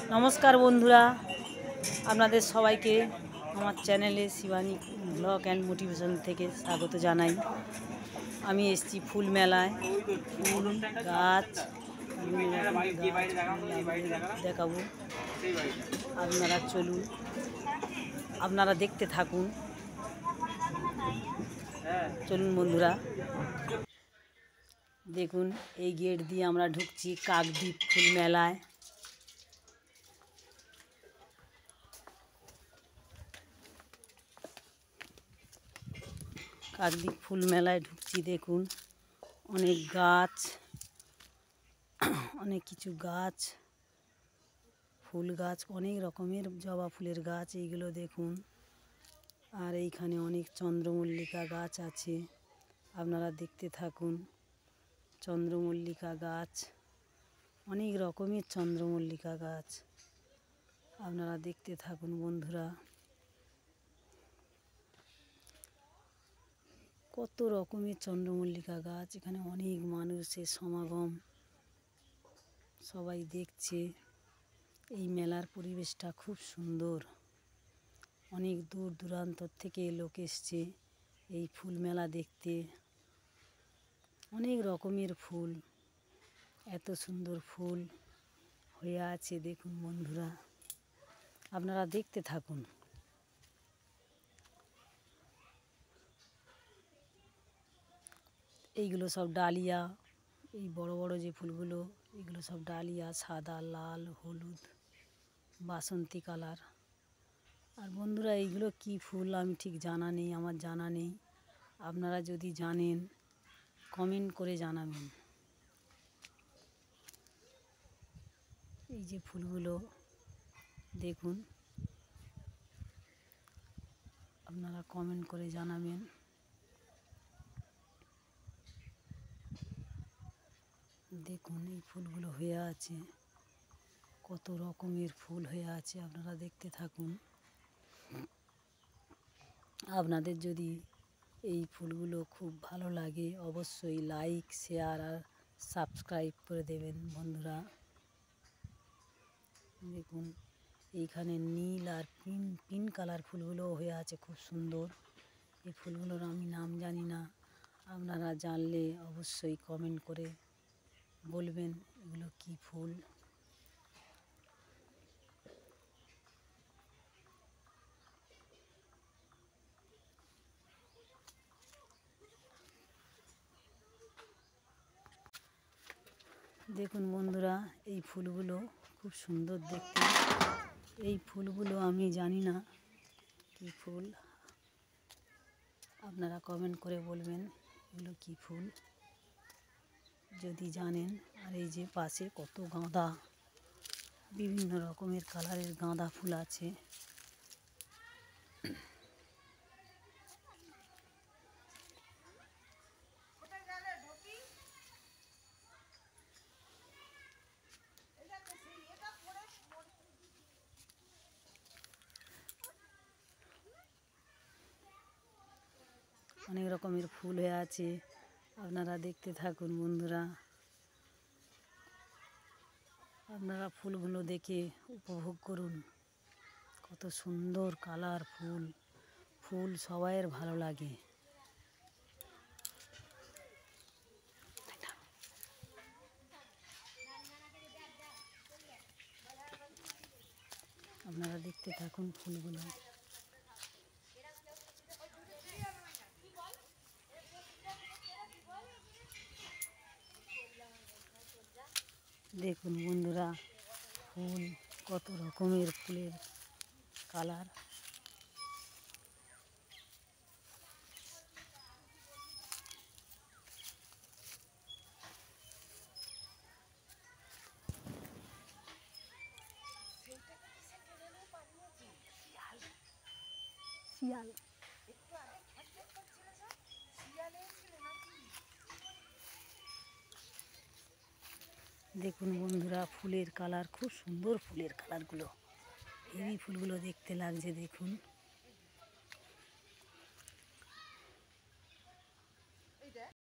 নমস্কার বন্ধুরা, আপনাদের সবাইকে আমার চ্যানেলে শিবানী ব্লগ অ্যান্ড মোটিভেশন থেকে স্বাগত জানাই। আমি এসেছি ফুল মেলায়। ফুল গাছ দেখাবো, আপনারা চলুন, আপনারা দেখতে থাকুন। চলুন বন্ধুরা, দেখুন এই গেট দিয়ে আমরা ঢুকছি কাকদ্বীপ ফুল মেলায়। কাকদ্বীপ ফুল মেলায় ঢুকছি, দেখুন অনেক গাছ, অনেক কিছু গাছ, ফুল গাছ, অনেক রকমের জবা ফুলের গাছ এইগুলো দেখুন। আর এইখানে অনেক চন্দ্রমল্লিকা গাছ আছে, আপনারা দেখতে থাকুন। চন্দ্রমল্লিকা গাছ, অনেক রকমের চন্দ্রমল্লিকা গাছ, আপনারা দেখতে থাকুন বন্ধুরা। কত রকমের চন্দ্রমল্লিকা গাছ, এখানে অনেক মানুষের সমাগম, সবাই দেখছে। এই মেলার পরিবেশটা খুব সুন্দর, অনেক দূর দূরান্ত থেকে লোক এসছে এই ফুল মেলা দেখতে। অনেক রকমের ফুল, এত সুন্দর ফুল হয়ে আছে দেখুন বন্ধুরা, আপনারা দেখতে থাকুন। এইগুলো সব ডালিয়া, এই বড় বড় যে ফুলগুলো, এগুলো সব ডালিয়া, সাদা, লাল, হলুদ, বাসন্তী কালার। আর বন্ধুরা এইগুলো কি ফুল আমি ঠিক জানা নেই, আমার জানা নেই। আপনারা যদি জানেন কমেন্ট করে জানাবেন। এই যে ফুলগুলো দেখুন, আপনারা কমেন্ট করে জানাবেন। দেখুন এই ফুলগুলো হয়ে আছে, কত রকমের ফুল হয়ে আছে, আপনারা দেখতে থাকুন। আপনাদের যদি এই ফুলগুলো খুব ভালো লাগে অবশ্যই লাইক, শেয়ার আর সাবস্ক্রাইব করে দেবেন বন্ধুরা। দেখুন এইখানে নীল আর পিঙ্ক কালার ফুলগুলো হয়ে আছে, খুব সুন্দর। এই ফুলগুলোর আমি নাম জানি না, আপনারা জানলে অবশ্যই কমেন্ট করে বলবেন এগুলো কি ফুল। দেখুন বন্ধুরা এই ফুলগুলো খুব সুন্দর দেখতে। এই ফুলগুলো আমি জানি না কি ফুল, আপনারা কমেন্ট করে বলবেন এগুলো কি ফুল যদি জানেন। আর এই যে পাশে কত গাঁদা, বিভিন্ন রকমের কালারের গাঁদা ফুল আছে। অনেক রকমের ফুল হয়ে আছে, আপনারা দেখতে থাকুন বন্ধুরা। আপনারা ফুলগুলো দেখে উপভোগ করুন, কত সুন্দর কালার ফুল। ফুল সবাইয়ের ভালো লাগে। আপনারা দেখতে থাকুন ফুলগুলো। দেখুন বন্ধুরা ফুল, কত রকমের ফুলের কালার। শিয়াল, দেখুন বন্ধুরা ফুলের কালার খুব সুন্দর, ফুলের কালারগুলো, এই ফুলগুলো দেখতে লাগছে দেখুন।